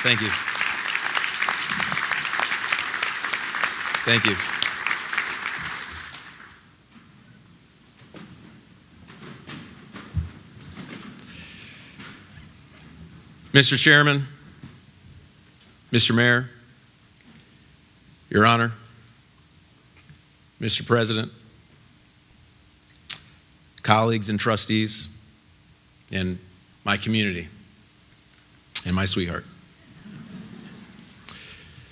Thank you. Thank you. Mr. Chairman, Mr. Mayor, Your Honor, Mr. President, colleagues and trustees, and my community, and my sweetheart.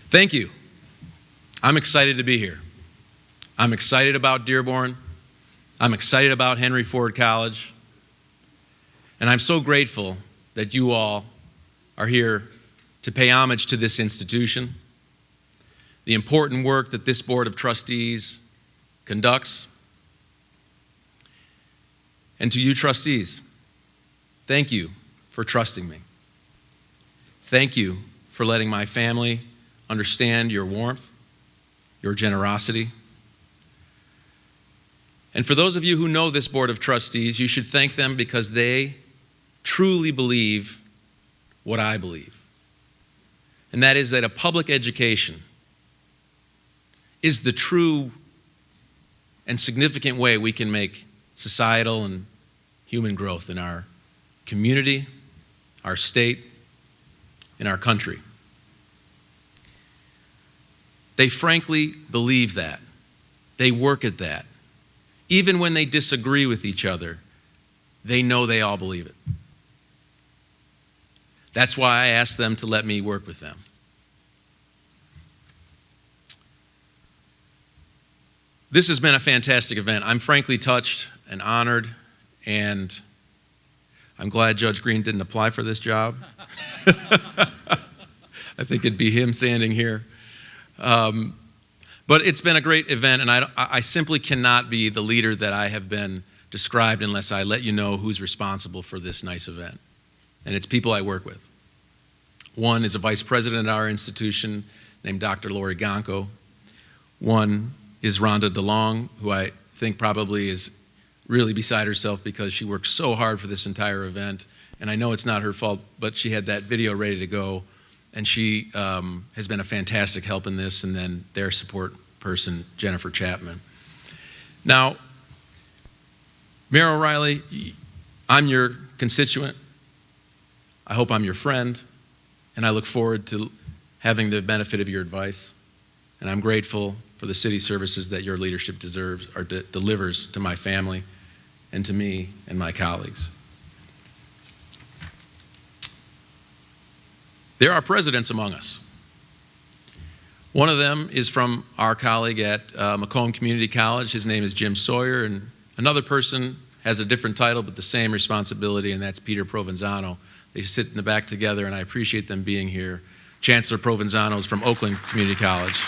Thank you. I'm excited to be here. I'm excited about Dearborn. I'm excited about Henry Ford College. And I'm so grateful that you all are here to pay homage to this institution, the important work that this Board of Trustees conducts. And to you trustees, thank you for trusting me. Thank you for letting my family understand your warmth, your generosity. And for those of you who know this Board of Trustees, you should thank them because they truly believe what I believe. And that is that a public education is the true and significant way we can make societal and human growth in our community, our state, and our country. They frankly believe that. They work at that. Even when they disagree with each other, they know they all believe it. That's why I asked them to let me work with them. This has been a fantastic event. I'm frankly touched and honored, and I'm glad Judge Green didn't apply for this job. I think it'd be him standing here. But it's been a great event, and I simply cannot be the leader that I have been described unless I let you know who's responsible for this nice event. And it's people I work with. One is a vice president at our institution named Dr. Lori Gonko. One is Rhonda DeLong, who I think probably is really beside herself because she worked so hard for this entire event. And I know it's not her fault, but she had that video ready to go. And she has been a fantastic help in this, and then their support person, Jennifer Chapman. Now, Mayor O'Reilly, I'm your constituent. I hope I'm your friend, and I look forward to having the benefit of your advice. And I'm grateful for the city services that your leadership deserves or delivers to my family and to me and my colleagues. There are presidents among us. One of them is from our colleague at Macomb Community College. His name is Jim Sawyer, and another person has a different title but the same responsibility, and that's Peter Provenzano. They sit in the back together, and I appreciate them being here. Chancellor Provenzano is from Oakland Community College.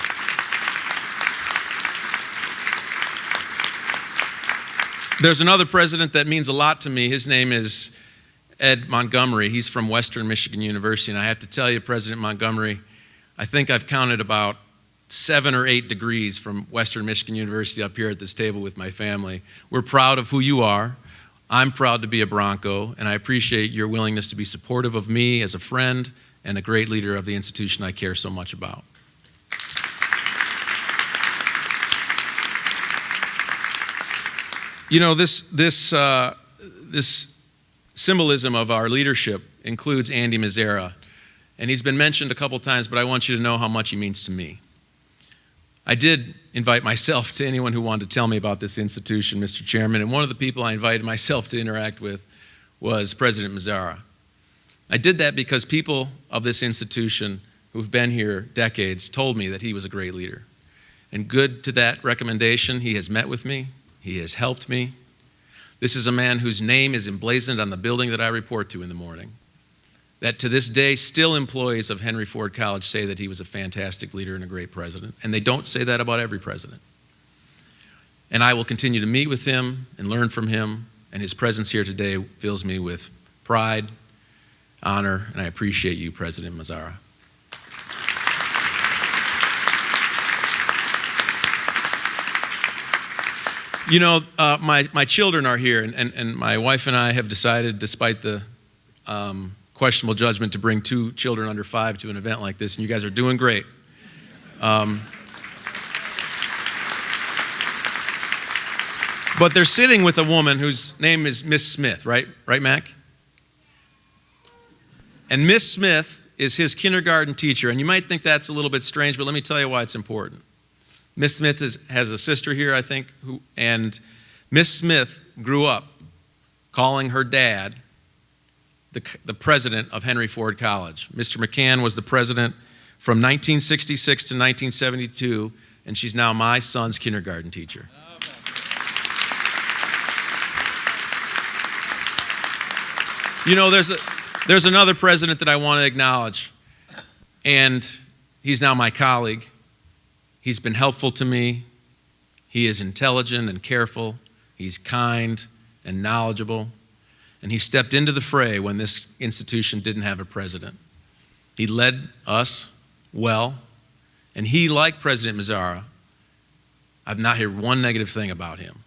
There's another president that means a lot to me. His name is Ed Montgomery. He's from Western Michigan University, and I have to tell you, President Montgomery, I think I've counted about 7 or 8 degrees from Western Michigan University up here at this table with my family. We're proud of who you are. I'm proud to be a Bronco, and I appreciate your willingness to be supportive of me as a friend and a great leader of the institution I care so much about. You know, this symbolism of our leadership includes Andy Mazzara, and he's been mentioned a couple times, but I want you to know how much he means to me. I did invite myself to anyone who wanted to tell me about this institution, Mr. Chairman, and one of the people I invited myself to interact with was President Mazzara. I did that because people of this institution who've been here decades told me that he was a great leader. And good to that recommendation, he has met with me, he has helped me. This is a man whose name is emblazoned on the building that I report to in the morning, that to this day still employees of Henry Ford College say that he was a fantastic leader and a great president, and they don't say that about every president. And I will continue to meet with him and learn from him, and his presence here today fills me with pride, honor, and I appreciate you, President Mazzara. You know, my children are here, and my wife and I have decided, despite the questionable judgment to bring 2 children under 5 to an event like this, and you guys are doing great. But they're sitting with a woman whose name is Miss Smith, right? Right, Mac? And Miss Smith is his kindergarten teacher, and you might think that's a little bit strange, but let me tell you why it's important. Miss Smith has a sister here, I think, and Miss Smith grew up calling her dad the president of Henry Ford College. Mr. McCann was the president from 1966 to 1972, and she's now my son's kindergarten teacher. You know, there's another president that I want to acknowledge, and he's now my colleague. He's been helpful to me. He is intelligent and careful. He's kind and knowledgeable. And he stepped into the fray when this institution didn't have a president. He led us well, and he, like President Mazzara, I've not heard one negative thing about him.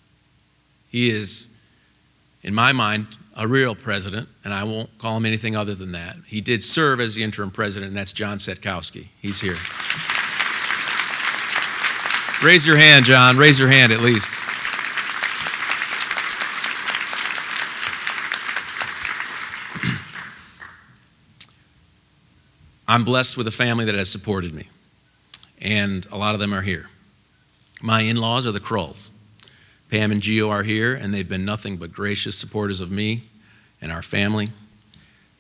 He is, in my mind, a real president, and I won't call him anything other than that. He did serve as the interim president, and that's John Setkowski. He's here. Raise your hand, John. Raise your hand at least. I'm blessed with a family that has supported me, and a lot of them are here. My in-laws are the Krulls. Pam and Gio are here, and they've been nothing but gracious supporters of me and our family.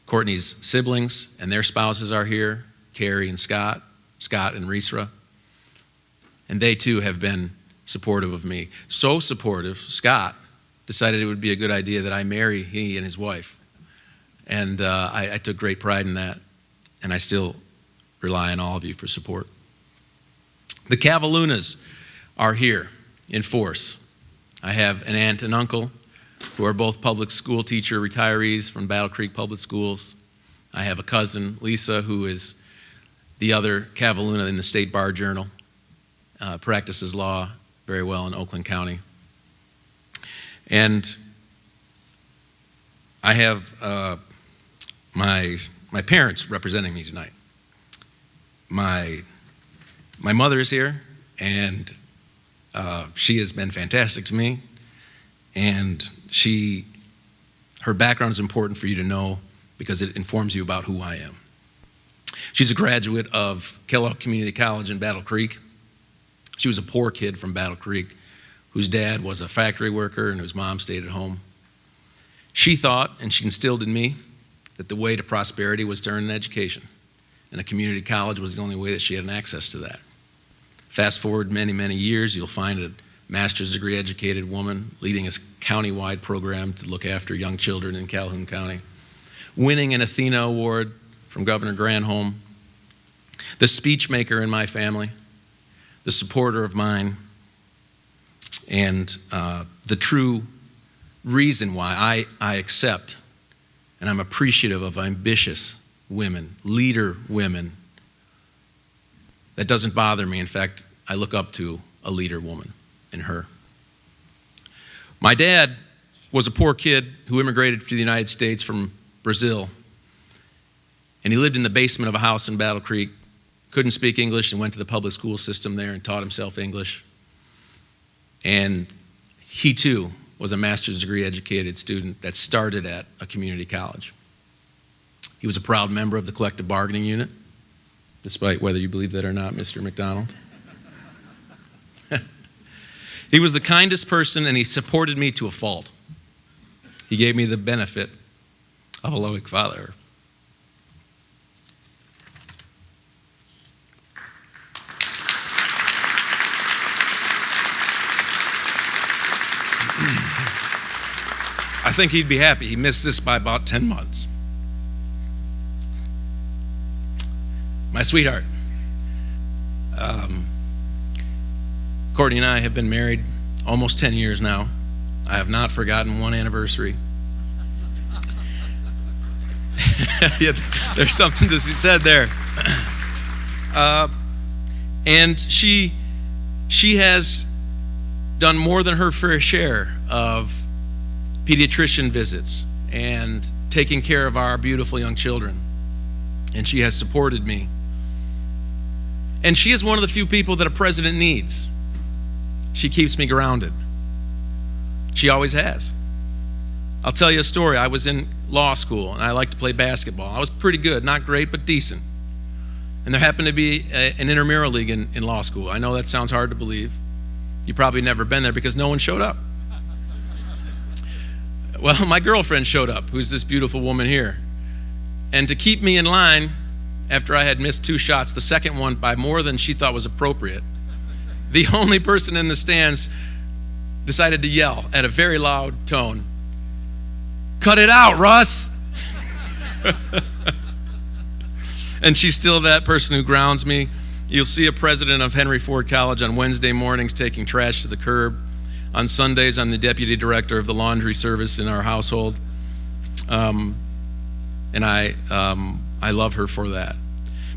Courtney's siblings and their spouses are here, Carrie and Scott and Risra. And they too have been supportive of me. So supportive, Scott decided it would be a good idea that I marry he and his wife. And I took great pride in that, and I still rely on all of you for support. The Kavalhunas are here in force. I have an aunt and uncle who are both public school teacher retirees from Battle Creek Public Schools. I have a cousin, Lisa, who is the other Kavalhuna in the State Bar Journal, practices law very well in Oakland County. And I have my parents representing me tonight. My mother is here, and she has been fantastic to me, and her background is important for you to know because it informs you about who I am. She's a graduate of Kellogg Community College in Battle Creek. She was a poor kid from Battle Creek whose dad was a factory worker and whose mom stayed at home. She thought, and she instilled in me, that the way to prosperity was to earn an education, and a community college was the only way that she had an access to that. Fast forward many, many years, you'll find a master's degree educated woman leading a county-wide program to look after young children in Calhoun County, winning an Athena Award from Governor Granholm, the speech maker in my family, the supporter of mine, and the true reason why I accept and I'm appreciative of ambitious women, leader women. That doesn't bother me. In fact, I look up to a leader woman in her. My dad was a poor kid who immigrated to the United States from Brazil, and he lived in the basement of a house in Battle Creek, couldn't speak English, and went to the public school system there and taught himself English. And he too was a master's degree educated student that started at a community college. He was a proud member of the collective bargaining unit, despite whether you believe that or not, Mr. McDonald. He was the kindest person, and he supported me to a fault. He gave me the benefit of a loving father. I think he'd be happy. He missed this by about 10 months. My sweetheart. Courtney and I have been married almost 10 years now. I have not forgotten one anniversary. Yeah, there's something to be said there. And she has done more than her fair share of pediatrician visits and taking care of our beautiful young children. And she has supported me. And she is one of the few people that a president needs. She keeps me grounded. She always has. I'll tell you a story. I was in law school, and I liked to play basketball. I was pretty good, not great, but decent. And there happened to be an intramural league in law school. I know that sounds hard to believe. You've probably never been there because no one showed up. Well, my girlfriend showed up, who's this beautiful woman here. And to keep me in line, after I had missed 2 shots, the second one by more than she thought was appropriate, the only person in the stands decided to yell at a very loud tone, "Cut it out, Russ!" And she's still that person who grounds me. You'll see a president of Henry Ford College on Wednesday mornings taking trash to the curb. On Sundays, I'm the deputy director of the laundry service in our household. And I love her for that.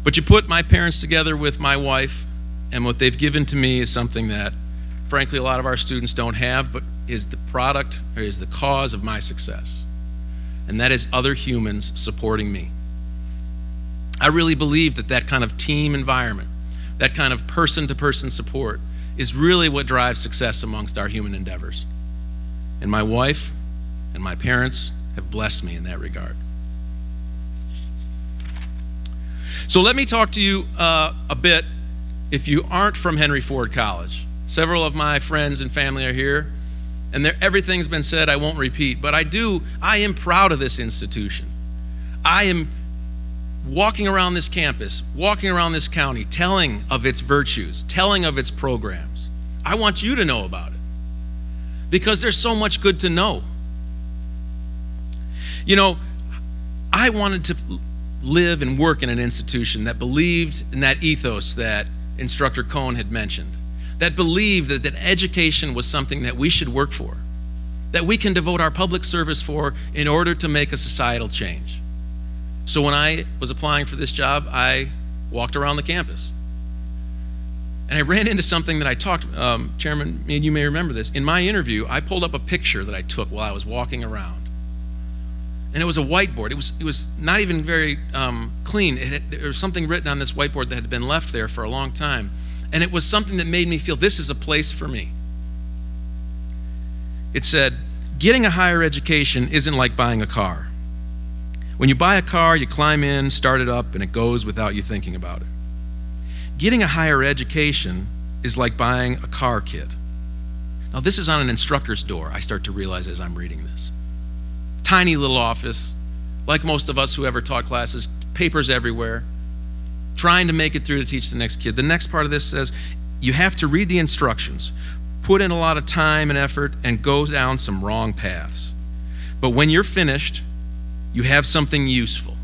But you put my parents together with my wife, and what they've given to me is something that, frankly, a lot of our students don't have, but is the product or is the cause of my success. And that is other humans supporting me. I really believe that that kind of team environment, that kind of person-to-person support is really what drives success amongst our human endeavors. And my wife and my parents have blessed me in that regard. So let me talk to you a bit, if you aren't from Henry Ford College. Several of my friends and family are here, and everything's been said, I won't repeat, but I am proud of this institution. I am walking around this campus, walking around this county, telling of its virtues, telling of its programs. I want you to know about it, because there's so much good to know. You know, I wanted to live and work in an institution that believed in that ethos that Instructor Cohn had mentioned, that believed that education was something that we should work for, that we can devote our public service for in order to make a societal change. So when I was applying for this job, I walked around the campus. And I ran into something that I talked, Chairman, and you may remember this. In my interview, I pulled up a picture that I took while I was walking around. And it was a whiteboard. It was not even very clean. There was something written on this whiteboard that had been left there for a long time. And it was something that made me feel this is a place for me. It said, getting a higher education isn't like buying a car. When you buy a car, you climb in, start it up, and it goes without you thinking about it. Getting a higher education is like buying a car kit. Now, this is on an instructor's door, I start to realize as I'm reading this. Tiny little office, like most of us who ever taught classes, papers everywhere, trying to make it through to teach the next kid. The next part of this says, you have to read the instructions, put in a lot of time and effort, and go down some wrong paths. But when you're finished, you have something useful,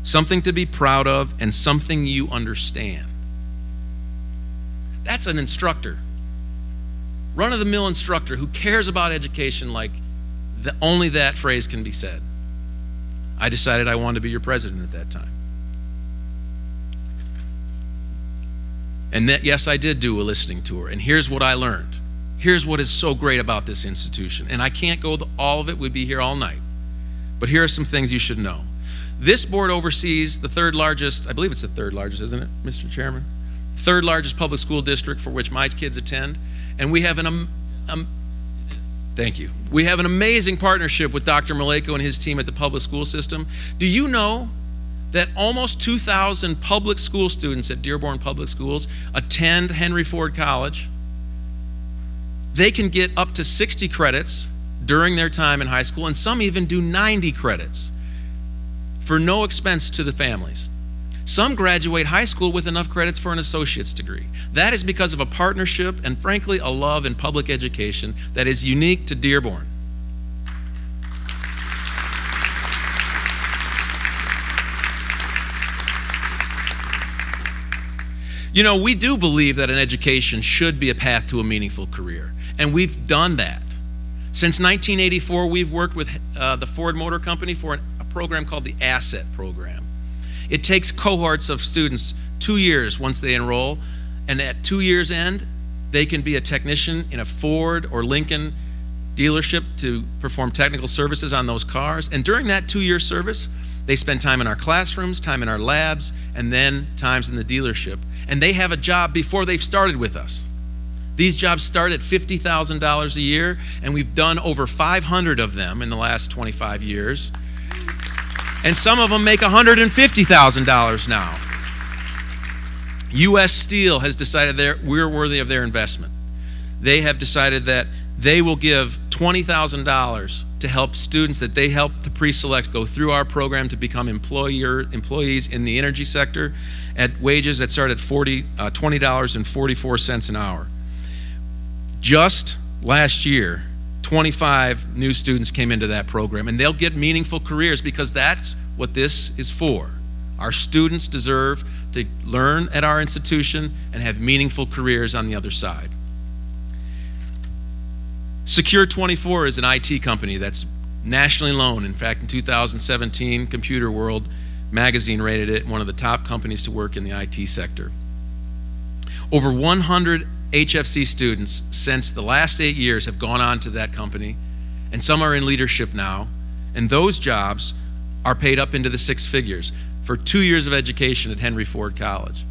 something to be proud of, and something you understand. That's an instructor, run-of-the-mill instructor who cares about education like only that phrase can be said. I decided I wanted to be your president at that time. And that, yes, I did do a listening tour, and here's what I learned. Here's what is so great about this institution. And I can't go all of it, we'd be here all night. But here are some things you should know. This board oversees the third largest, I believe it's the third largest, isn't it, Mr. Chairman? Third largest public school district for which my kids attend. And we have thank you. We have an amazing partnership with Dr. Maleko and his team at the public school system. Do you know that almost 2,000 public school students at Dearborn Public Schools attend Henry Ford College? They can get up to 60 credits during their time in high school, and some even do 90 credits for no expense to the families. Some graduate high school with enough credits for an associate's degree. That is because of a partnership and, frankly, a love in public education that is unique to Dearborn. You know, we do believe that an education should be a path to a meaningful career, and we've done that. Since 1984, we've worked with the Ford Motor Company for a program called the Asset Program. It takes cohorts of students 2 years once they enroll, and at 2 years' end, they can be a technician in a Ford or Lincoln dealership to perform technical services on those cars. And during that 2-year service, they spend time in our classrooms, time in our labs, and then times in the dealership. And they have a job before they've started with us. These jobs start at $50,000 a year, and we've done over 500 of them in the last 25 years. And some of them make $150,000 now. U.S. Steel has decided we're worthy of their investment. They have decided that they will give $20,000 to help students that they help to pre-select go through our program to become employees in the energy sector at wages that start at $20.44 an hour. Just last year, 25 new students came into that program, and they'll get meaningful careers because that's what this is for. Our students deserve to learn at our institution and have meaningful careers on the other side. Secure 24 is an IT company that's nationally known. In fact, in 2017, Computer World magazine rated it one of the top companies to work in the IT sector. Over 100 HFC students since the last 8 years have gone on to that company, and some are in leadership now, and those jobs are paid up into the 6 figures for 2 years of education at Henry Ford College.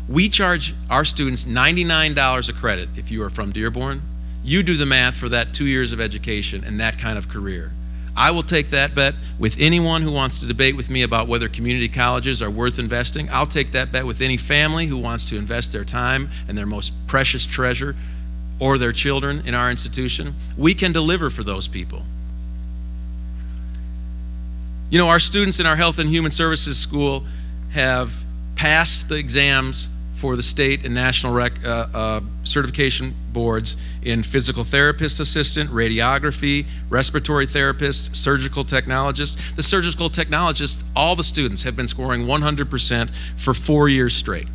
We charge our students $99 a credit if you are from Dearborn. You do the math for that 2 years of education and that kind of career. I will take that bet with anyone who wants to debate with me about whether community colleges are worth investing. I'll take that bet with any family who wants to invest their time and their most precious treasure or their children in our institution. We can deliver for those people. You know, our students in our Health and Human Services School have passed the exams for the state and national certification boards in physical therapist assistant, radiography, respiratory therapist, surgical technologist. The surgical technologists, all the students have been scoring 100% for 4 years straight.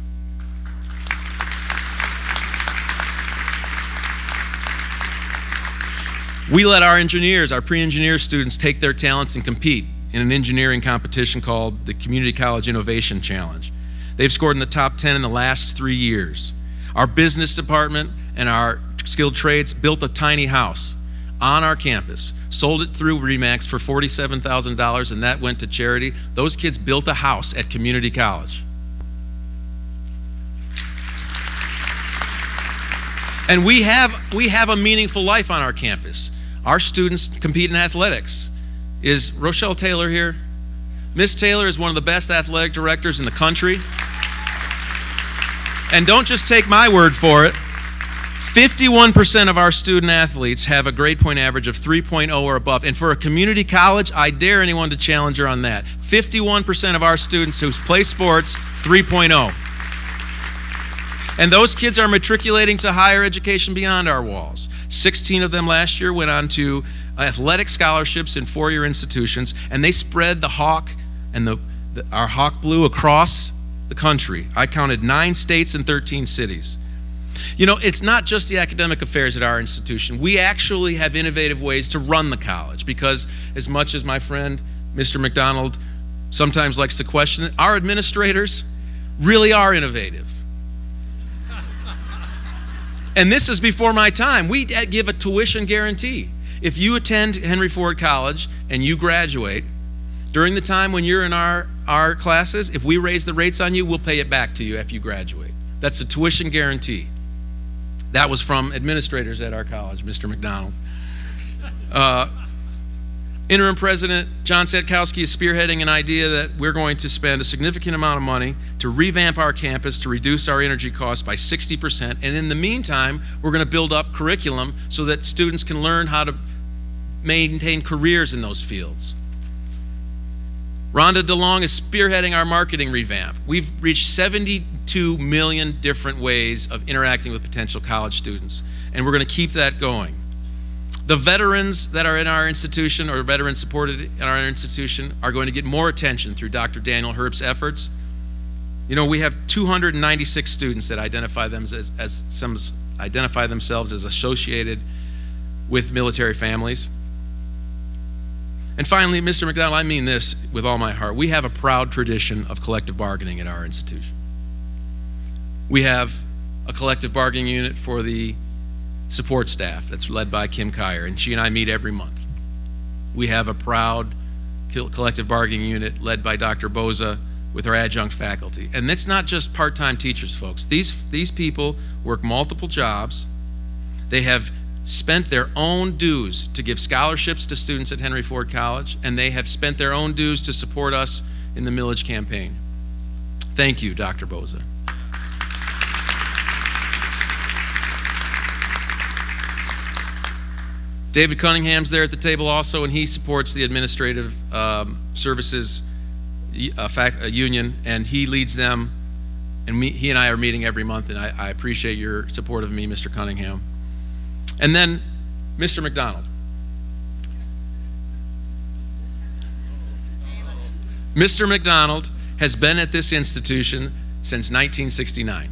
We let our engineers, our pre-engineer students, take their talents and compete in an engineering competition called the Community College Innovation Challenge. They've scored in the top 10 in the last 3 years. Our business department and our skilled trades built a tiny house on our campus, sold it through RE/MAX for $47,000, and that went to charity. Those kids built a house at community college. And we have a meaningful life on our campus. Our students compete in athletics. Is Rochelle Taylor here? Miss Taylor is one of the best athletic directors in the country. And don't just take my word for it. 51% of our student athletes have a grade point average of 3.0 or above. And for a community college, I dare anyone to challenge her on that. 51% of our students who play sports, 3.0. And those kids are matriculating to higher education beyond our walls. 16 of them last year went on to athletic scholarships in 4-year institutions, and they spread the Hawk and our Hawk Blue across the country. I counted 9 states and 13 cities. You know, it's not just the academic affairs at our institution. We actually have innovative ways to run the college because as much as my friend, Mr. McDonald, sometimes likes to question it, our administrators really are innovative. And this is before my time. We give a tuition guarantee. If you attend Henry Ford College and you graduate, during the time when you're in our classes, if we raise the rates on you, we'll pay it back to you after you graduate. That's a tuition guarantee. That was from administrators at our college, Mr. McDonald. Interim President John Satkowski is spearheading an idea that we're going to spend a significant amount of money to revamp our campus to reduce our energy costs by 60%. And in the meantime, we're going to build up curriculum so that students can learn how to maintain careers in those fields. Rhonda DeLong is spearheading our marketing revamp. We've reached 72 million different ways of interacting with potential college students, and we're going to keep that going. The veterans that are in our institution or veterans supported in our institution are going to get more attention through Dr. Daniel Herbst's efforts. You know, we have 296 students that identify themselves as associated with military families. And finally, Mr. McDonald, I mean this with all my heart. We have a proud tradition of collective bargaining at our institution. We have a collective bargaining unit for the support staff that's led by Kim Kyer, and she and I meet every month. We have a proud collective bargaining unit led by Dr. Boza with our adjunct faculty. And it's not just part-time teachers, folks. These people work multiple jobs. They have spent their own dues to give scholarships to students at Henry Ford College, and they have spent their own dues to support us in the millage campaign. Thank you, Dr. Boza. David Cunningham's there at the table also, and he supports the Administrative Services Union, and he leads them, and he and I are meeting every month, and I appreciate your support of me, Mr. Cunningham. And then Mr. McDonald. Mr. McDonald has been at this institution since 1969.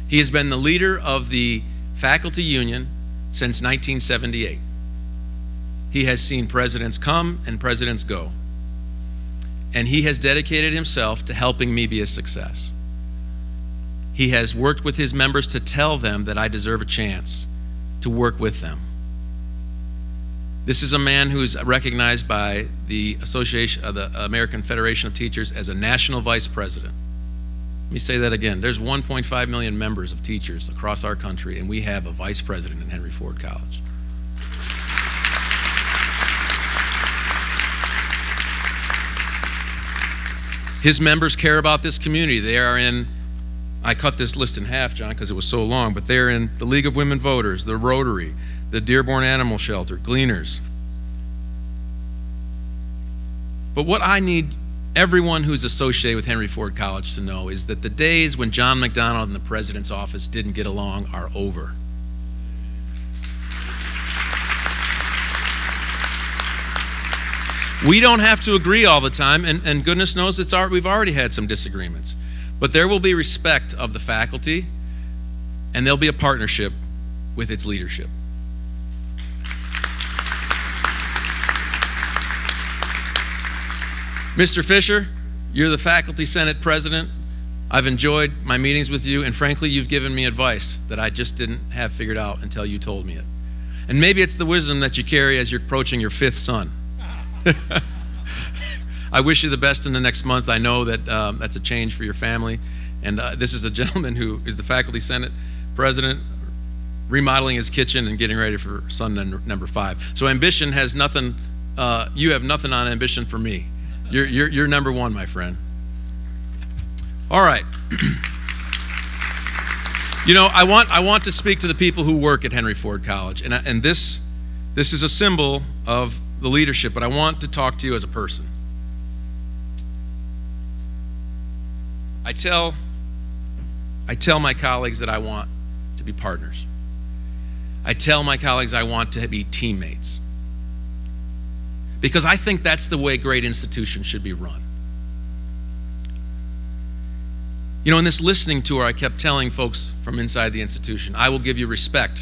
He has been the leader of the faculty union since 1978. He has seen presidents come and presidents go. And he has dedicated himself to helping me be a success. He has worked with his members to tell them that I deserve a chance to work with them. This is a man who is recognized by the American Federation of Teachers as a national vice president. Let me say that again. There's 1.5 million members of teachers across our country, and we have a vice president at Henry Ford College. His members care about this community. They are in, I cut this list in half, John, because it was so long, but they're in the League of Women Voters, the Rotary, the Dearborn Animal Shelter, Gleaners. But what I need everyone who's associated with Henry Ford College to know is that the days when John McDonald and the president's office didn't get along are over. We don't have to agree all the time, and goodness knows we've already had some disagreements. But there will be respect of the faculty, and there'll be a partnership with its leadership. Mr. Fisher, you're the Faculty Senate President. I've enjoyed my meetings with you, and frankly, you've given me advice that I just didn't have figured out until you told me it. And maybe it's the wisdom that you carry as you're approaching your 5th son. I wish you the best in the next month. I know that that's a change for your family. And this is a gentleman who is the Faculty Senate President, remodeling his kitchen and getting ready for son number 5. So ambition has nothing, you have nothing on ambition for me. You're number 1, my friend. All right. You know, I want to speak to the people who work at Henry Ford College, and this is a symbol of the leadership, but I want to talk to you as a person. I tell my colleagues that I want to be partners. I tell my colleagues I want to be teammates. Because I think that's the way great institutions should be run. You know, in this listening tour, I kept telling folks from inside the institution, I will give you respect